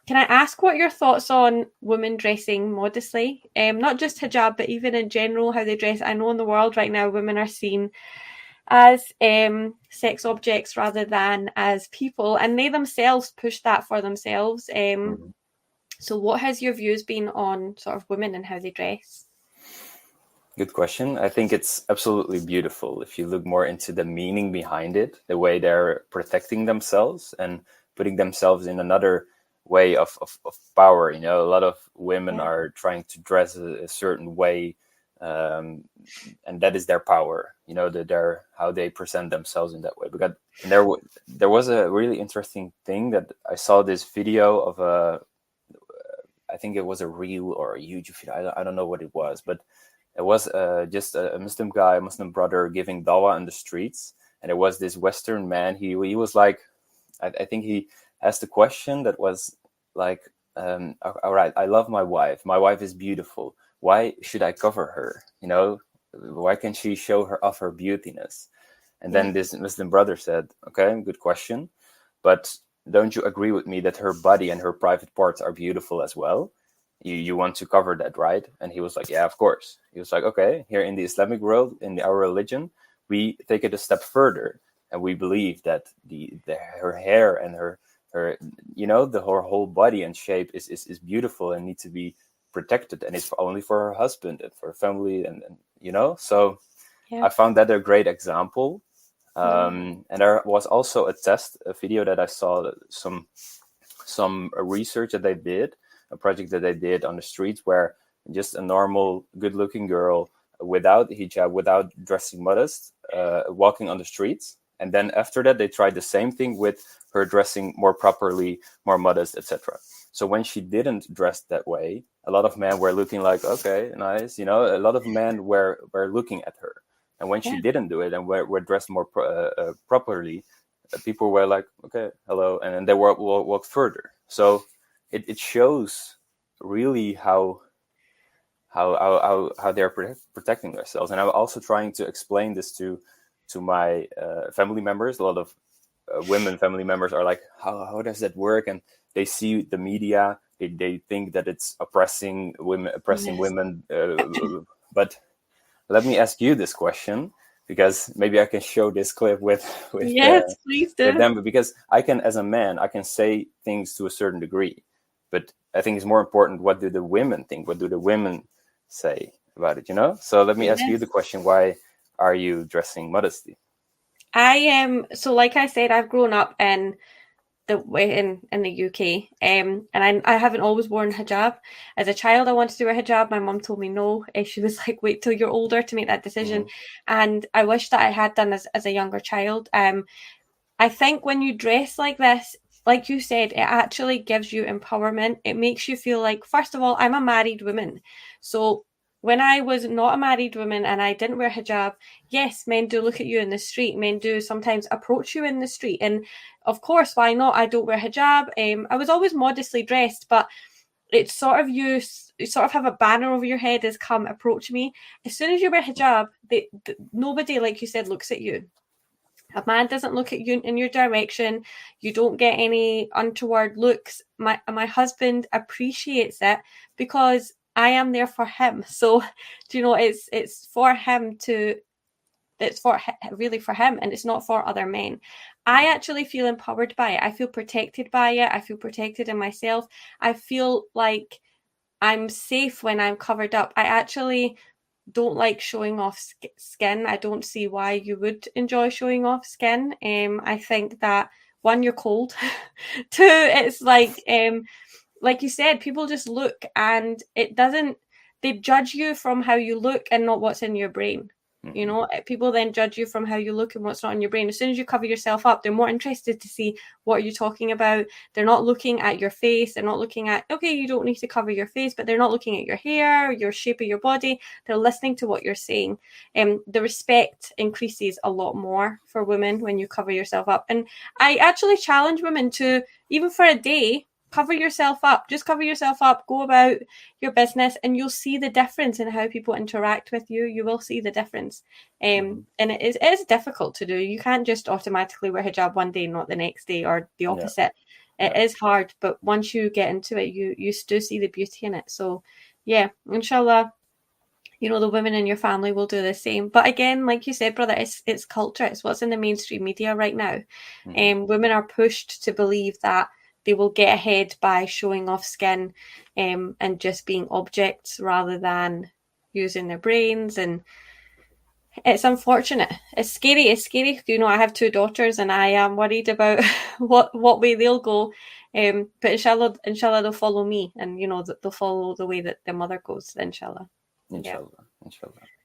Can I ask what your thoughts on women dressing modestly? Not just hijab, but even in general, how they dress. I know in the world right now, women are seen as sex objects rather than as people, and they themselves push that for themselves. Mhm. So, what has your views been on sort of women and how they dress? Good question. I think it's absolutely beautiful if you look more into the meaning behind it, the way they're protecting themselves and putting themselves in another way of power. You know, a lot of women Yeah, are trying to dress a certain way, um, and that is their power. You know, their how they present themselves in that way. Because and there was a really interesting thing that I saw this video of a, I think it was a reel or a YouTube video. I don't know what it was, but it was just a Muslim guy, a Muslim brother giving dawah in the streets, and it was this Western man. He was like, I think he asked a question that was like, all right, I love my wife. My wife is beautiful. Why should I cover her? You know, why can't she show her off her beautiness? And yeah, then this Muslim brother said, okay, good question, but don't you agree with me that her body and her private parts are beautiful as well? You want to cover that, right? And he was like, yeah, of course. He was like, okay, here in the Islamic world, in our religion, we take it a step further, and we believe that the her hair and her you know the her whole body and shape is beautiful and need to be protected, and it's only for her husband and for her family, and you know. So yeah, I found that a great example. yeah, And there was also a video that I saw, that some research that they did, a project that they did on the streets, where just a normal, good-looking girl without hijab, without dressing modest, walking on the streets, and then after that they tried the same thing with her dressing more properly, more modest, etc. So when she didn't dress that way, a lot of men were looking like, okay, nice, you know, a lot of men were looking at her. And when she yeah, didn't do it and were dressed more properly, people were like, okay, hello, and then they walk further. So it shows really how they're protecting themselves. And I'm also trying to explain this to my family members. A lot of women family members are like, how does that work? And they see the media, they think that it's oppressing yes, women. But let me ask you this question, because maybe I can show this clip yes, please with do. them. Because I can, as a man, I can say things to a certain degree, but I think it's more important, what do the women think? What do the women say about it? You know. So let me ask you the Yes. question: why are you dressing modestly? I am so like I said, I've grown up in the way in the UK. And I haven't always worn hijab. As a child, I wanted to wear hijab. My mum told me no. She was like, wait till you're older to make that decision. Hmm. And I wish that I had done as a younger child. I think when you dress like this, like you said, it actually gives you empowerment. It makes you feel like, first of all, I'm a married woman. So when I was not a married woman and I didn't wear hijab, yes, men do look at you in the street. Men do sometimes approach you in the street. And of course, why not? I don't wear hijab. I was always modestly dressed, but it's sort of you sort of have a banner over your head as come approach me. As soon as you wear hijab, nobody, like you said, looks at you. A man doesn't look at you in your direction. You don't get any untoward looks. My husband appreciates it because I am there for him. So, do you know, it's for him to it's for really for him, and it's not for other men. I actually feel empowered by it. I feel protected by it. I feel protected in myself. I feel like I'm safe when I'm covered up. I actually don't like showing off skin. I don't see why you would enjoy showing off skin. I think that one, you're cold. Two, it's like you said, people just look and it doesn't. They judge you from how you look and not what's in your brain. You Hmm. know, people then judge you from how you look and what's not in your brain. As soon as you cover yourself up, they're more interested to see what are you talking about. They're not looking at your face. They're not looking at, okay, you don't need to cover your face, but they're not looking at your hair, your shape of your body. They're listening to what you're saying. The respect increases a lot more for women when you cover yourself up. And I actually challenge women to, even for a day, cover yourself up. Just cover yourself up. Go about your business, and you'll see the difference in how people interact with you. You will see the difference. Hmm. And it is difficult to do. You can't just automatically wear hijab one day, not the next day, or the Yeah. opposite. it Yeah. is hard, but once you get into it, you do see the beauty in it. So yeah, inshallah, the women in your family will do the same. But again, like you said, brother, it's culture. It's what's in the mainstream media right now. Hmm. Women are pushed to believe that they will get ahead by showing off skin, and just being objects rather than using their brains. And it's unfortunate. It's scary. It's scary. I have two daughters, and I am worried about what way they'll go. But inshallah, they'll follow me, and they'll follow the way that their mother goes. Inshallah. Yeah. Inshallah. Inshallah.